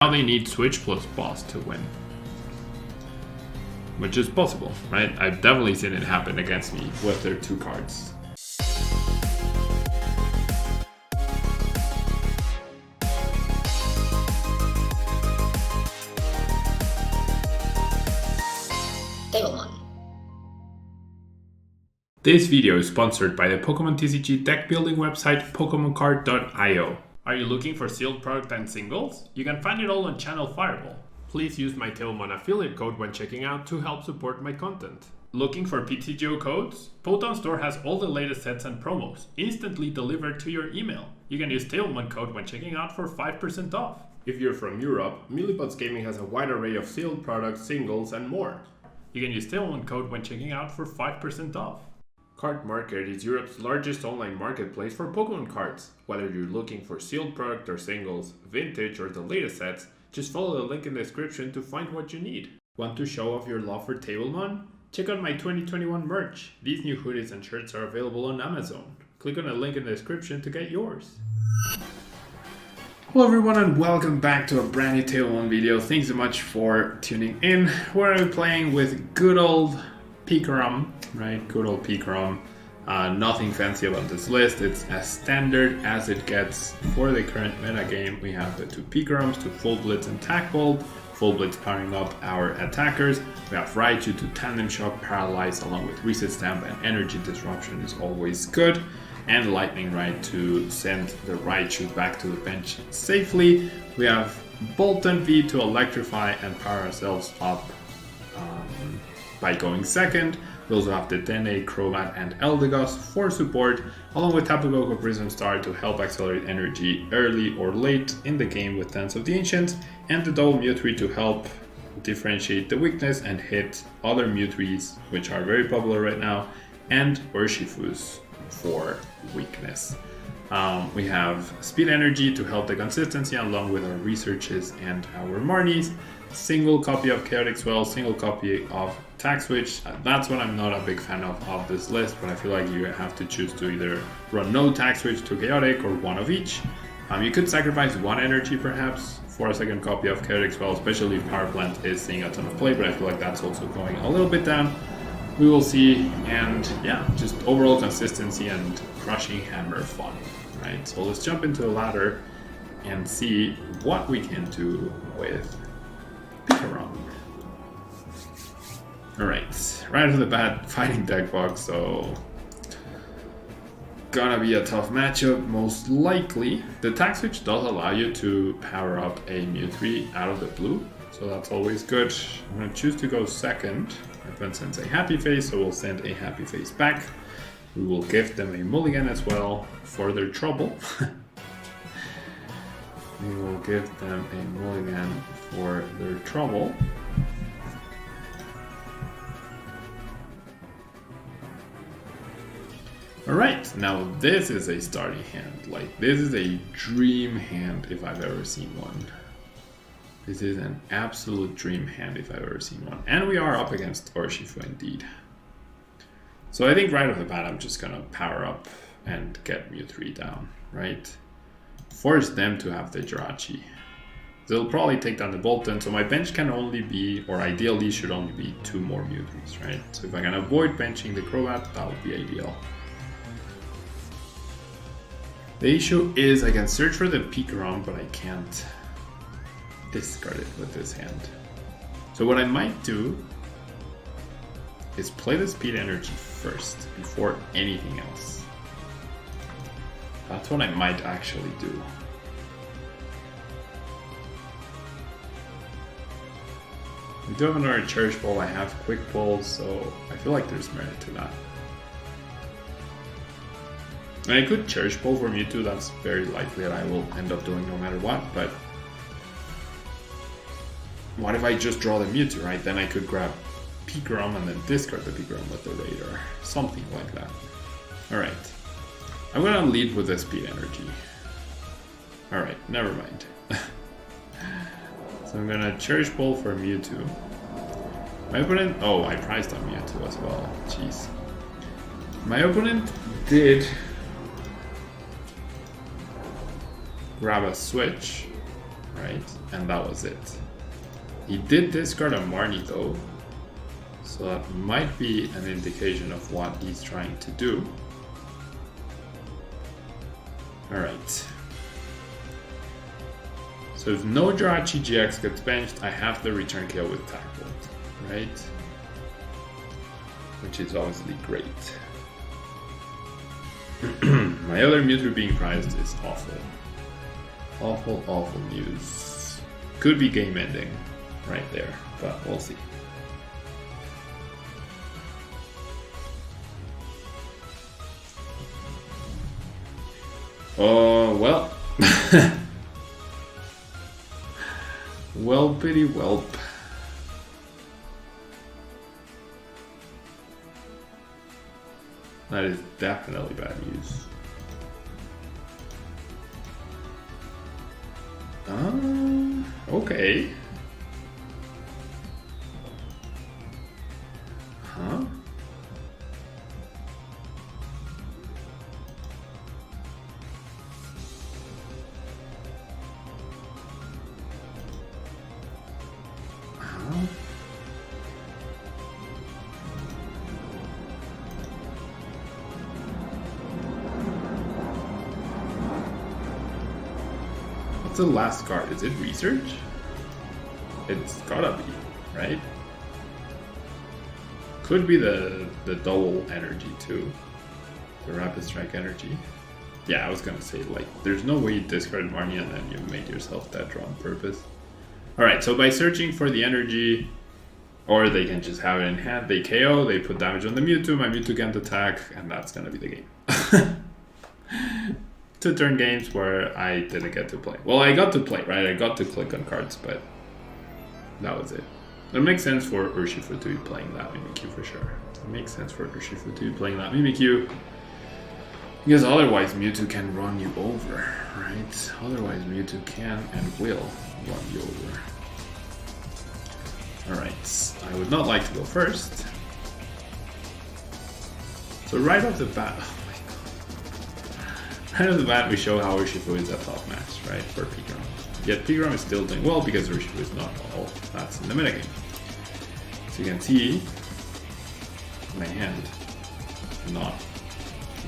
Now they need Switch plus Boss to win. Which is possible, right? I've definitely seen it happen against me with their 2 cards. Table 1. This video is sponsored by the Pokemon TCG deck building website PokemonCard.io. Are you looking for sealed product and singles? You can find it all on Channel Fireball. Please use my Tailmon affiliate code when checking out to help support my content. Looking for PTGO codes? Potown Store has all the latest sets and promos, instantly delivered to your email. You can use Tailmon code when checking out for 5% off. If you're from Europe, Millipots Gaming has a wide array of sealed products, singles, and more. You can use Tailmon code when checking out for 5% off. Card Market is Europe's largest online marketplace for Pokemon cards. Whether you're looking for sealed product or singles, vintage or the latest sets, just follow the link in the description to find what you need. Want to show off your love for Tablemon? Check out my 2021 merch. These new hoodies and shirts are available on Amazon. Click on the link in the description to get yours. Hello everyone and welcome back to a brand new Tablemon video. Thanks so much for tuning in. Where I'm playing with good old PIKAROM, right? Good old PIKAROM. Nothing fancy about this list. It's as standard as it gets for the current meta game. We have the 2 PIKAROMs, 2 Full Blitz and Tack Bolt. Full Blitz powering up our attackers. We have Raichu to Tandem Shock, Paralyze along with Reset Stamp, and Energy Disruption is always good. And Lightning Ride to send the Raichu back to the bench safely. We have Bolton V to Electrify and power ourselves up by going second. We also have the Dene, Crobat, and Eldegoss for support, along with Tapu Koko Prism Star to help accelerate energy early or late in the game with Dance of the Ancients, and the double Mewtwo to help differentiate the weakness and hit other Mewtwo's, which are very popular right now, and Urshifus for weakness. We have Speed Energy to help the consistency along with our researches and our Marnies. Single copy of Chaotic Swell, single copy of Tack Switch. That's what I'm not a big fan of this list, but I feel like you have to choose to either run no Tack Switch to Chaotic or one of each. You could sacrifice 1 energy perhaps for a second copy of Chaotic Swell, especially if Power Plant is seeing a ton of play, but I feel like that's also going a little bit down. We will see, and yeah, just overall consistency and crushing hammer fun, right? So let's jump into the ladder and see what we can do with PIKAROM. Alright, right off the bat, fighting Deck Fox, so gonna be a tough matchup, most likely. The Tack Switch does allow you to power up a Mewtwo out of the blue, so that's always good. I'm gonna choose to go second. My friend sends a happy face, so we'll send a happy face back. We will give them a mulligan as well for their trouble. We will give them a mulligan for their trouble. Alright, now this is a starting hand. Like, this is a dream hand if I've ever seen one. This is an absolute dream hand if I've ever seen one. And we are up against Urshifu indeed. So I think right off the bat I'm just gonna power up and get Mewtwo down, right? Force them to have the Jirachi. They'll probably take down the Bolton, so my bench can only be, or ideally should only be 2 more Mewtwo's, right? So if I can avoid benching the Crobat, that would be ideal. The issue is I can search for the PIKAROM, but I can't discard it with this hand. So what I might do is play the Speed Energy first before anything else. That's what I might actually do. I do have another Cherish Ball, I have Quick Pull, so I feel like there's merit to that. And I could Cherish Ball for Mewtwo, that's very likely that I will end up doing no matter what, but what if I just draw the Mewtwo, right? Then I could grab PIKAROM and then discard the PIKAROM with the Raid or something like that. Alright. I'm gonna lead with the Speed Energy. Alright, never mind. So I'm gonna Cherish Ball for Mewtwo. My opponent... Oh, I prized on Mewtwo as well. Jeez. My opponent did grab a switch, right? And that was it. He did discard a Marnie though, so that might be an indication of what he's trying to do. Alright. So if no Jirachi GX gets benched, I have the return kill with Tackle, right? Which is obviously great. My other Mewtwo being prized is awful. Awful, awful news. Could be game ending right there, but we'll see. Oh, well. Well, pity whelp. That is definitely bad news. Okay. Huh? What's the last card? Is it research? It's gotta be, right? Could be the double energy too. The rapid strike energy. Yeah, I was gonna say, like, there's no way you discard Marnie and then you made yourself that draw on purpose. Alright, so by searching for the energy, or they can just have it in hand, they KO, they put damage on the Mewtwo, my Mewtwo can't attack, and that's gonna be the game. 2 turn games where I didn't get to play. Well, I got to play, right? I got to click on cards, but that was it. It makes sense for Urshifu to be playing that Mimikyu for sure. It makes sense for Urshifu to be playing that Mimikyu. Because otherwise Mewtwo can run you over, right? Otherwise Mewtwo can and will run you over. Alright, I would not like to go first. So right off the bat, oh my god. Right off the bat we show how Urshifu is a top match, right, for PIKAROM. Yet PIKAROM is still doing well because Urshifu is not all that's in the metagame. So you can see my hand not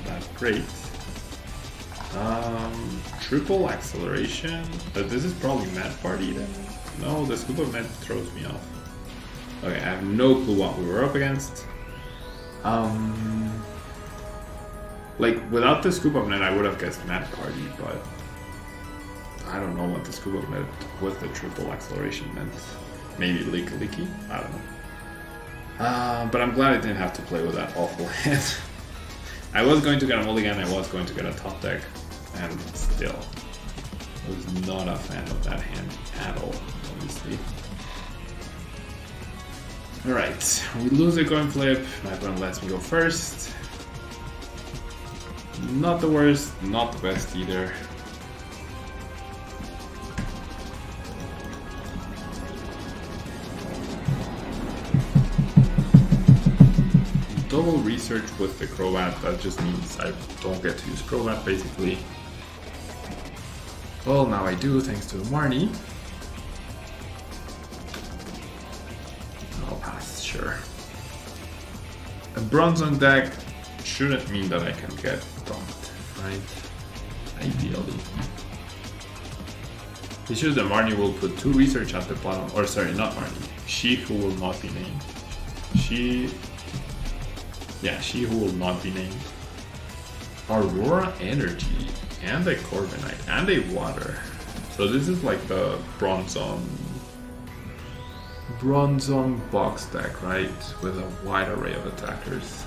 that great. Triple acceleration. But this is probably Mad Party then. No, the Scoop of Net throws me off. Okay, I have no clue what we were up against. Like without the Scoop of Net, I would have guessed Mad Party, but I don't know what the Scoop of Net with the triple acceleration meant. Maybe Leaky? I don't know. But I'm glad I didn't have to play with that awful hand. I was going to get a mulligan, I was going to get a top deck, and still, I was not a fan of that hand at all, obviously. Alright, we lose a coin flip, my opponent lets me go first. Not the worst, not the best either. Double research with the Crobat, that just means I don't get to use Crobat basically. Well, now I do thanks to Marnie. I'll pass, sure. A Bronzong deck shouldn't mean that I can get dumped, right? Ideally. It's just that Marnie will put 2 research at the bottom, or sorry, not Marnie. She who will not be named. She who will not be named. Aurora Energy, and a Corviknight, and a Water. So this is like the Bronzong box deck, right? With a wide array of attackers.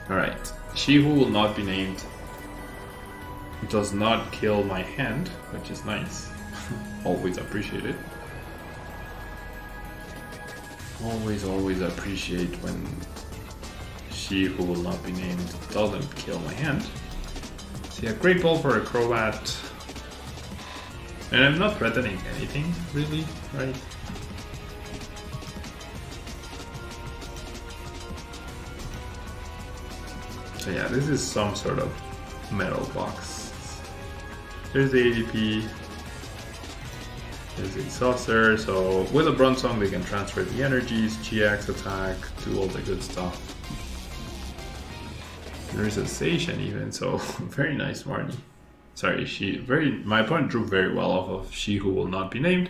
Alright, she who will not be named does not kill my hand, which is nice. Always appreciate it. Always appreciate when she who will not be named doesn't kill my hand. So yeah, great ball for a Crobat. And I'm not threatening anything, really, right? So yeah, this is some sort of metal box. There's the ADP. There's a Saucer, so with a Bronzong they can transfer the energies, GX attack, do all the good stuff. There's a Seishin even, so very nice Marnie. Sorry, my opponent drew very well off of She Who Will Not Be Named,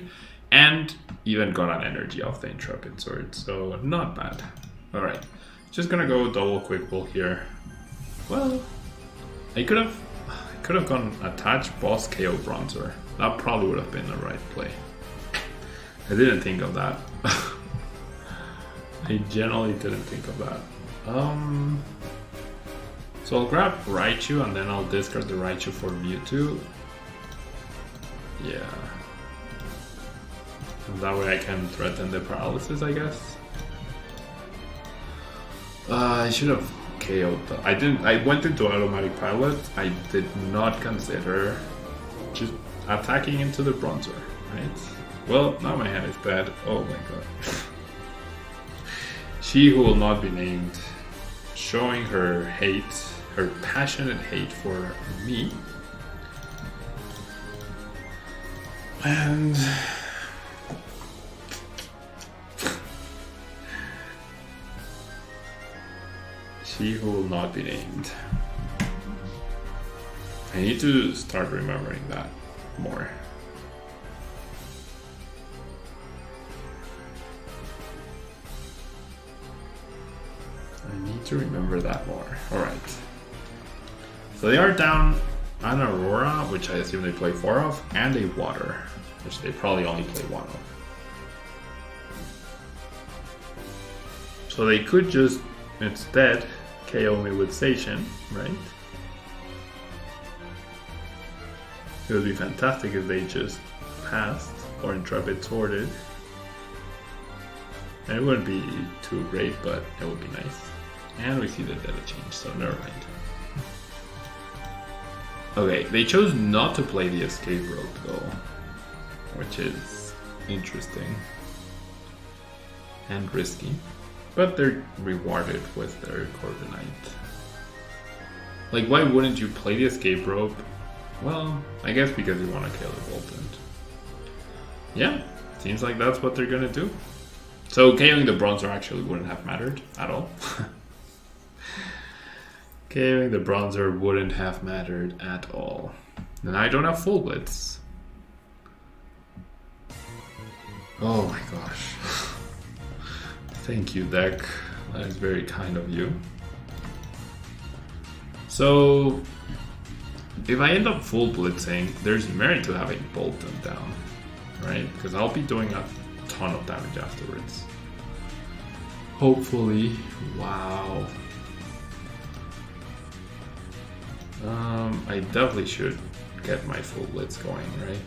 and even got an energy off the Intrepid Sword, so not bad. Alright, just gonna go double quick pull here. Well, I could have gone attach boss KO Bronzer. That probably would have been the right play. I didn't think of that. I generally didn't think of that. So I'll grab Raichu and then I'll discard the Raichu for Mewtwo. Yeah. And that way I can threaten the paralysis, I guess. I should have KO'd I went into automatic pilot. I did not consider just attacking into the Bronzer, right? Well, now my hand is dead. Oh my god. She Who Will Not Be Named, showing her hate, her passionate hate for me. And She Who Will Not Be Named. I need to start remembering that more. I need to remember that more. Alright. So they are down an Aurora, which I assume they play 4 of, and a Water, which they probably only play 1 of. So they could just instead KO me with Seishin, right? It would be fantastic if they just passed or Intrepid Sworded. And it wouldn't be too great, but it would be nice. And we see the data change, so never mind. Okay, they chose not to play the escape rope though, which is interesting and risky. But they're rewarded with their Corviknight. Like, why wouldn't you play the escape rope? Well, I guess because you want to kill the Boltund. Yeah, seems like that's what they're gonna do. So KOing the Bronzer actually wouldn't have mattered at all. KOing the Bronzer wouldn't have mattered at all. And I don't have full blitz. Oh my gosh. Thank you, deck. That is very kind of you. So, if I end up full blitzing, there's merit to having Boltund down, right? Because I'll be doing a ton of damage afterwards. Hopefully. Wow. I definitely should get my full blitz going, right?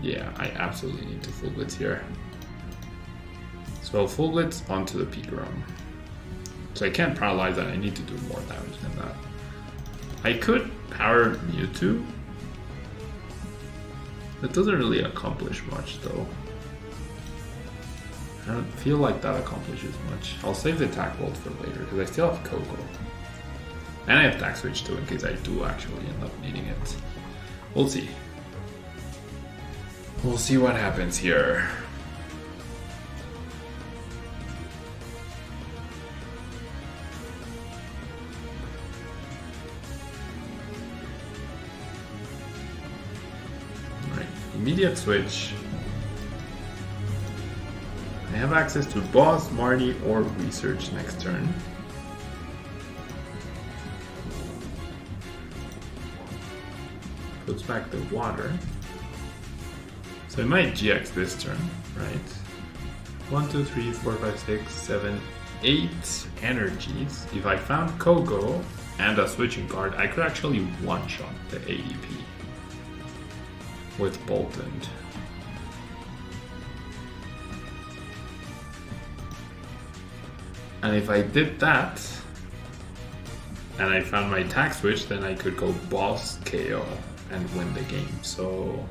Yeah, I absolutely need to full blitz here. So full blitz onto the PIKAROM. So I can't paralyze that, I need to do more damage than that. I could power Mewtwo. That doesn't really accomplish much though. I don't feel like that accomplishes much. I'll save the attack bolt for later because I still have Coco. And I have attack switch too in case I do actually end up needing it. We'll see. We'll see what happens here. Alright, immediate switch. I have access to Boss, Marnie, or Research next turn. Puts back the Water. So I might GX this turn, right? 1, 2, 3, 4, 5, 6, 7, 8 energies. If I found Kogo and a switching card, I could actually one-shot the ADP with Boltund. And if I did that, and I found my attack switch, then I could go boss KO and win the game. So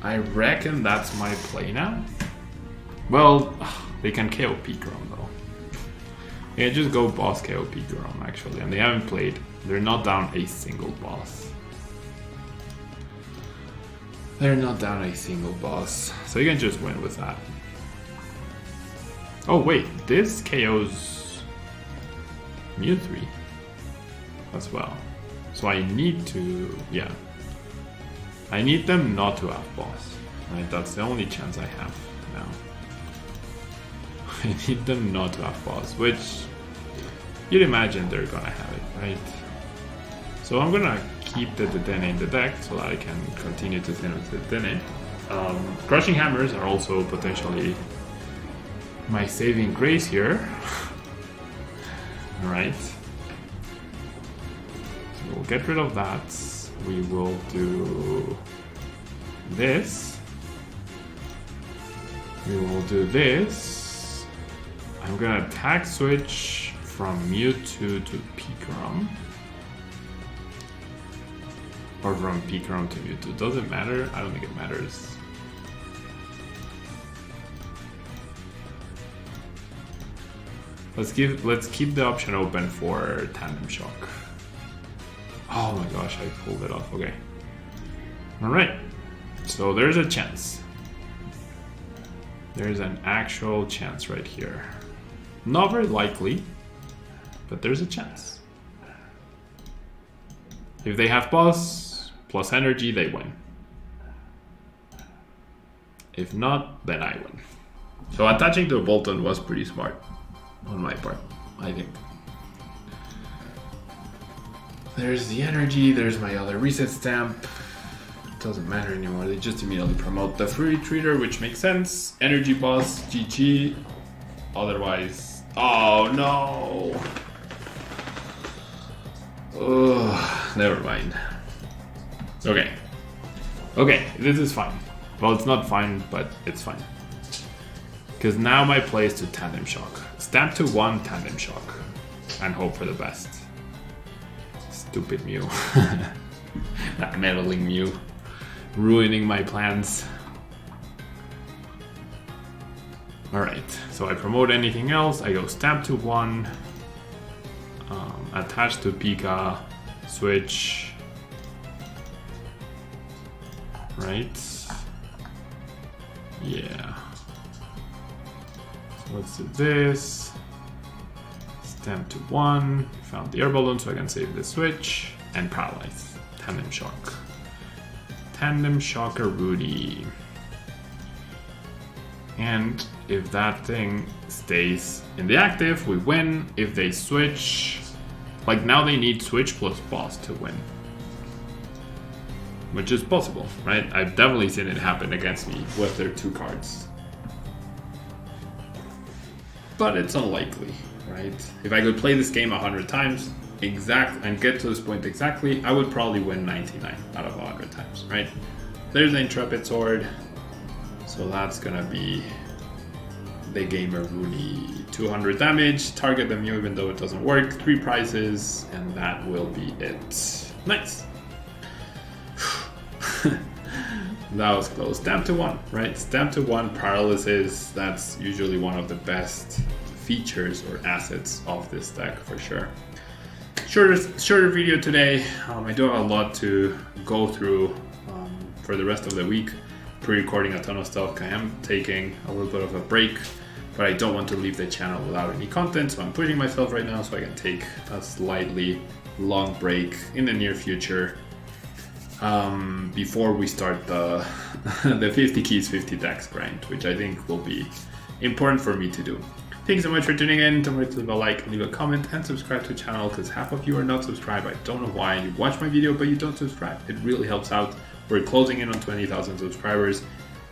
I reckon that's my play now. Well, they can KO PIKAROM though. Yeah, just go boss KO PIKAROM actually, and they haven't played They're not down a single boss. They're not down a single boss. So you can just win with that. Oh wait, this KO's Mew 3 as well. So I need to, yeah. I need them not to have boss. Right, that's the only chance I have now. I need them not to have boss, which you'd imagine they're gonna have it, right? So I'm gonna keep the Dedenne in the deck so that I can continue to thin with the Dedenne. Crushing Hammers are also potentially my saving grace here. Alright. So we'll get rid of that. We will do this. We will do this. I'm gonna attack switch from Mewtwo to PIKAROM. Or from PIKAROM to Mewtwo. Does it matter? I don't think it matters. Let's keep the option open for Tandem Shock. Oh my gosh, I pulled it off. Okay. Alright. So there's a chance. There's an actual chance right here. Not very likely, but there's a chance. If they have boss plus energy, they win. If not, then I win. So attaching to a Bolton was pretty smart on my part, I think. There's the energy, there's my other reset stamp. Doesn't matter anymore, they just immediately promote the free treater, which makes sense. Energy boss, GG. Otherwise, oh no. Oh, never mind. Okay. Okay, this is fine. Well, it's not fine, but it's fine. Because now my play is to Tandem Shock. Stamp to 1, Tandem Shock. And hope for the best. Stupid Mew. That meddling Mew. Ruining my plans. Alright, so I promote anything else. I go Stamp to 1. Attach to Pika. Switch. Right. Yeah. So let's do this. Stamp to 1. Found the air balloon so I can save the switch. And paralyze. Tandem Shock. Tandem Shocker Rudy. And if that thing stays in the active, we win. If they switch, like now they need switch plus boss to win. Which is possible, right? I've definitely seen it happen against me with their 2 cards. But it's unlikely, right? If I could play this game 100 times and get to this point exactly, I would probably win 99 out of 100 times, right? There's the Intrepid Sword. So that's gonna be the Gamer Rooney 200 damage. Target the Mew even though it doesn't work. 3 prizes, and that will be it. Nice. That was close. Stamp to 1, right? Stamp to 1 paralysis. That's usually one of the best features or assets of this deck for sure. Shorter video today. I do have a lot to go through for the rest of the week. Pre-recording a ton of stuff. I am taking a little bit of a break, but I don't want to leave the channel without any content, so I'm pushing myself right now so I can take a slightly long break in the near future before we start the 50 keys 50 decks grind, which I think will be important for me to do. Thanks so much for tuning in. Don't forget to leave a like, leave a comment, and subscribe to the channel because half of you are not subscribed. I don't know why. You watch my video but you don't subscribe. It really helps out. We're closing in on 20,000 subscribers.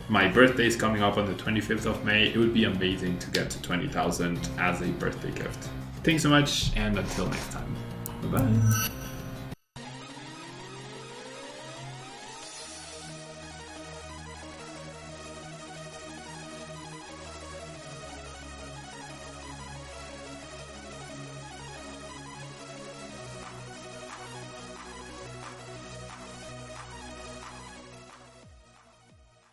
My birthday is coming up on the 25th of May. It would be amazing to get to 20,000 as a birthday gift. Thanks so much, and until next time. Bye-bye.